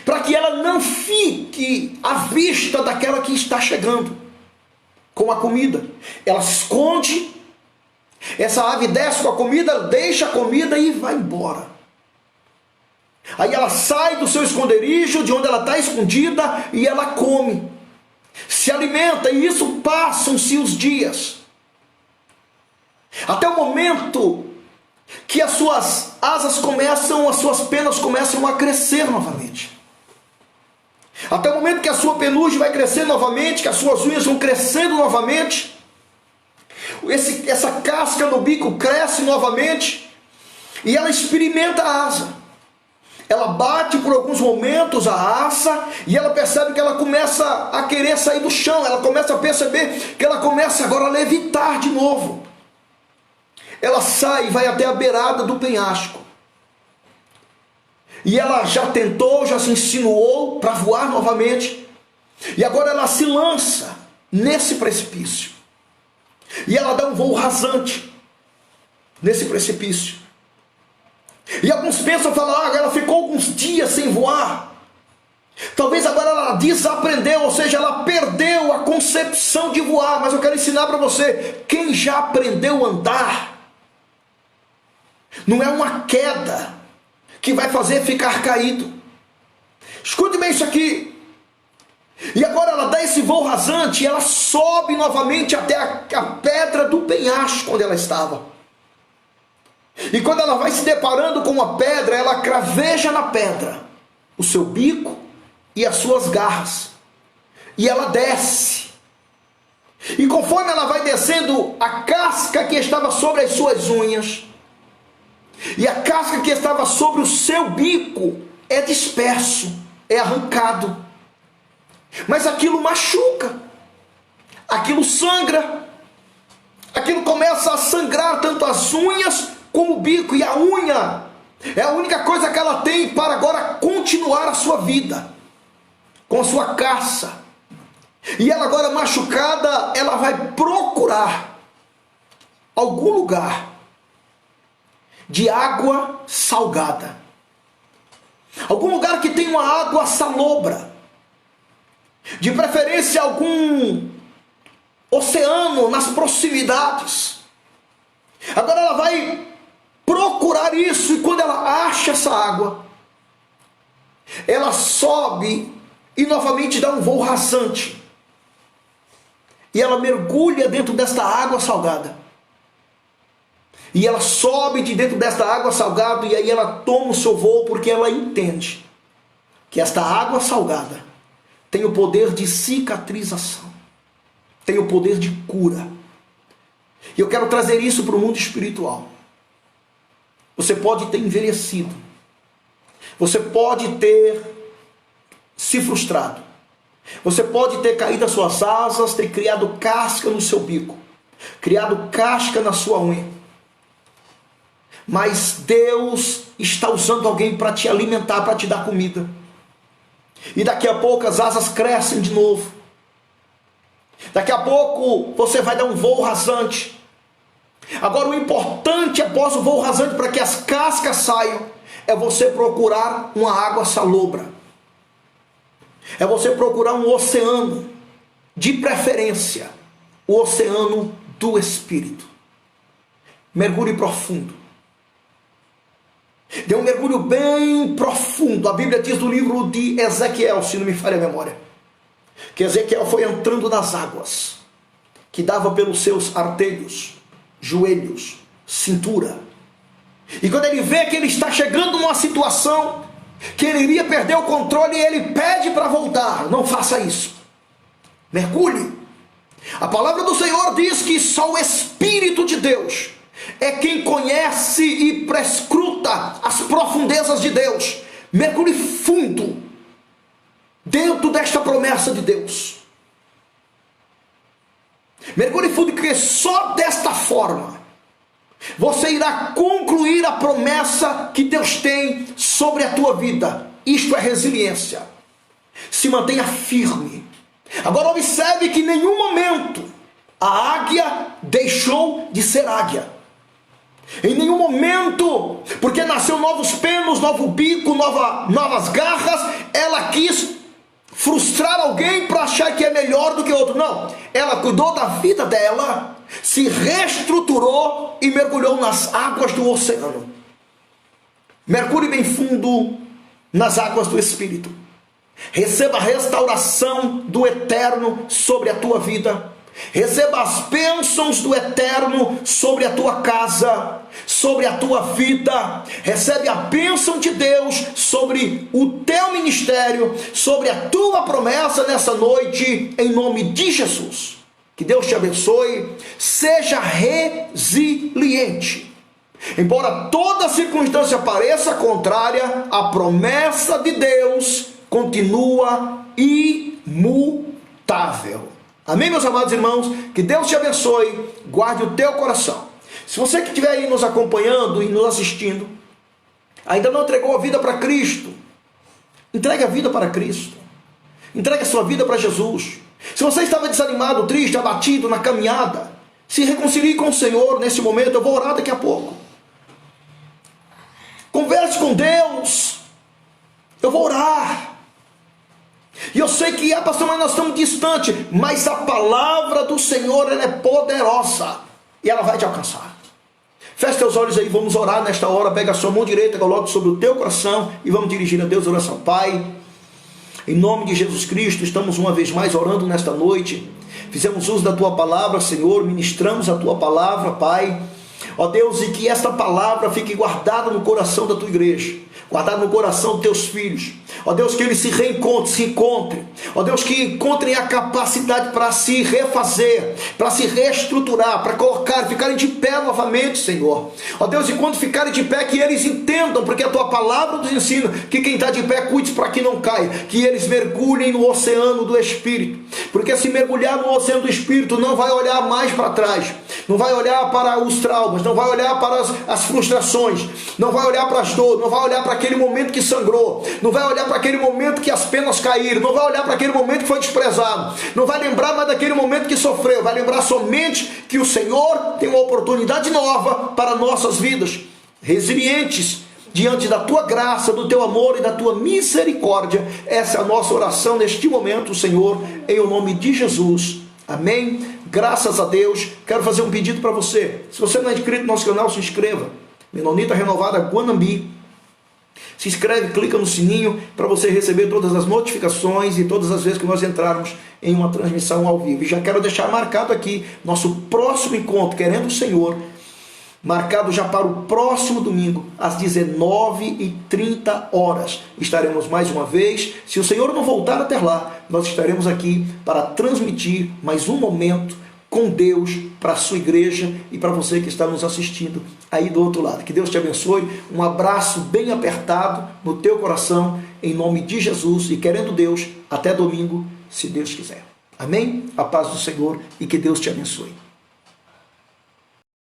para que ela não fique à vista daquela que está chegando com a comida. Ela se esconde, essa ave desce com a comida, deixa a comida e vai embora. Aí ela sai do seu esconderijo, de onde ela está escondida, e ela come, se alimenta, e isso passam-se os dias. Até o momento que as suas asas começam, as suas penas começam a crescer novamente. Até o momento que a sua penugem vai crescer novamente, que as suas unhas vão crescendo novamente. Essa casca no bico cresce novamente. E ela experimenta a asa. Ela bate por alguns momentos a asa e ela percebe que ela começa a querer sair do chão. Ela começa a perceber que ela começa agora a levitar de novo. Ela sai e vai até a beirada do penhasco. E ela já tentou, já se insinuou para voar novamente. E agora ela se lança nesse precipício. E ela dá um voo rasante nesse precipício. E alguns pensam, falam, ela ficou alguns dias sem voar. Talvez agora ela desaprendeu, ou seja, ela perdeu a concepção de voar. Mas eu quero ensinar para você, quem já aprendeu a andar, não é uma queda que vai fazer ficar caído. Escute bem isso aqui. E agora ela dá esse voo rasante e ela sobe novamente até a pedra do penhasco onde ela estava. E quando ela vai se deparando com uma pedra, ela craveja na pedra o seu bico e as suas garras. E ela desce. E conforme ela vai descendo, a casca que estava sobre as suas unhas e a casca que estava sobre o seu bico é disperso, é arrancado. Mas aquilo machuca, aquilo sangra, aquilo começa a sangrar tanto as unhas como o bico, e a unha é a única coisa que ela tem para agora continuar a sua vida, com a sua caça. E ela agora machucada, ela vai procurar algum lugar de água salgada, algum lugar que tenha uma água salobra, de preferência algum oceano nas proximidades. Agora ela vai procurar isso, e quando ela acha essa água, ela sobe e novamente dá um voo rasante, e ela mergulha dentro desta água salgada, e ela sobe de dentro desta água salgada, e aí ela toma o seu voo, porque ela entende que esta água salgada tem o poder de cicatrização, tem o poder de cura. E eu quero trazer isso para o mundo espiritual. Você pode ter envelhecido, você pode ter se frustrado, você pode ter caído as suas asas, ter criado casca no seu bico, criado casca na sua unha. Mas Deus está usando alguém para te alimentar, para te dar comida. E daqui a pouco as asas crescem de novo. Daqui a pouco você vai dar um voo rasante. Agora o importante após o voo rasante, para que as cascas saiam, é você procurar uma água salobra. É você procurar um oceano, de preferência, o oceano do Espírito. Mergulhe profundo. Dê um mergulho bem profundo. A Bíblia diz no livro de Ezequiel, se não me falha a memória, que Ezequiel foi entrando nas águas, que dava pelos seus artelhos, joelhos, cintura. E quando ele vê que ele está chegando numa situação que ele iria perder o controle, ele pede para voltar. Não faça isso. Mergulhe. A palavra do Senhor diz que só o Espírito de Deus é quem conhece e prescruta as profundezas de Deus. Mergulhe fundo dentro desta promessa de Deus. Mergulhe fundo, porque só desta forma você irá concluir a promessa que Deus tem sobre a tua vida. Isto é resiliência. Se mantenha firme. Agora observe que em nenhum momento a águia deixou de ser águia. Em nenhum momento, porque nasceu novos pelos, novo bico, novas garras, ela quis frustrar alguém para achar que é melhor do que outro. Não, ela cuidou da vida dela, se reestruturou e mergulhou nas águas do oceano. Mergulhe bem fundo nas águas do Espírito. Receba a restauração do Eterno sobre a tua vida. Receba as bênçãos do Eterno sobre a tua casa, sobre a tua vida. Recebe a bênção de Deus sobre o teu ministério, sobre a tua promessa nessa noite, em nome de Jesus. Que Deus te abençoe. Seja resiliente. Embora toda circunstância pareça contrária, a promessa de Deus continua imutável. Amém, meus amados irmãos? Que Deus te abençoe, guarde o teu coração. Se você que estiver aí nos acompanhando e nos assistindo, ainda não entregou a vida para Cristo, entregue a vida para Cristo. Entregue a sua vida para Jesus. Se você estava desanimado, triste, abatido na caminhada, se reconcilie com o Senhor nesse momento. Eu vou orar daqui a pouco. Converse com Deus. Eu vou orar. sei que, pastor, mas nós estamos distantes. Mas a palavra do Senhor, ela é poderosa. E ela vai te alcançar. Feche teus olhos aí, vamos orar nesta hora. Pega a sua mão direita, coloque sobre o teu coração e vamos dirigir a Deus a oração. Pai, em nome de Jesus Cristo, estamos uma vez mais orando nesta noite. Fizemos uso da tua palavra, Senhor, ministramos a tua palavra, Pai. Ó Deus, e que esta palavra fique guardada no coração da tua igreja, guardada no coração dos teus filhos. Ó Deus, que eles se reencontrem, se encontrem. Ó Deus, que encontrem a capacidade para se refazer, para se reestruturar, para colocar, ficarem de pé novamente, Senhor. Ó Deus, e quando ficarem de pé, que eles entendam, porque a tua palavra nos ensina que quem está de pé cuide para que não caia, que eles mergulhem no oceano do Espírito, porque se mergulhar no oceano do Espírito, não vai olhar mais para trás, não vai olhar para os traumas, não vai olhar para as frustrações, não vai olhar para as dores, não vai olhar para aquele momento que sangrou, não vai olhar para aquele momento que as penas caíram, não vai olhar para aquele momento que foi desprezado, não vai lembrar mais daquele momento que sofreu, vai lembrar somente que o Senhor tem uma oportunidade nova para nossas vidas, resilientes diante da tua graça, do teu amor e da tua misericórdia. Essa é a nossa oração neste momento, Senhor, em o nome de Jesus. Amém? Graças a Deus. Quero fazer um pedido para você. Se você não é inscrito no nosso canal, se inscreva. Menonita Renovada Guanambi. Se inscreve, clica no sininho para você receber todas as notificações e todas as vezes que nós entrarmos em uma transmissão ao vivo. E já quero deixar marcado aqui nosso próximo encontro, querendo o Senhor, marcado já para o próximo domingo, às 19h30. Estaremos mais uma vez. Se o Senhor não voltar até lá, nós estaremos aqui para transmitir mais um momento com Deus para a sua igreja e para você que está nos assistindo aí do outro lado. Que Deus te abençoe. Um abraço bem apertado no teu coração, em nome de Jesus. E querendo Deus, até domingo, se Deus quiser. Amém? A paz do Senhor e que Deus te abençoe.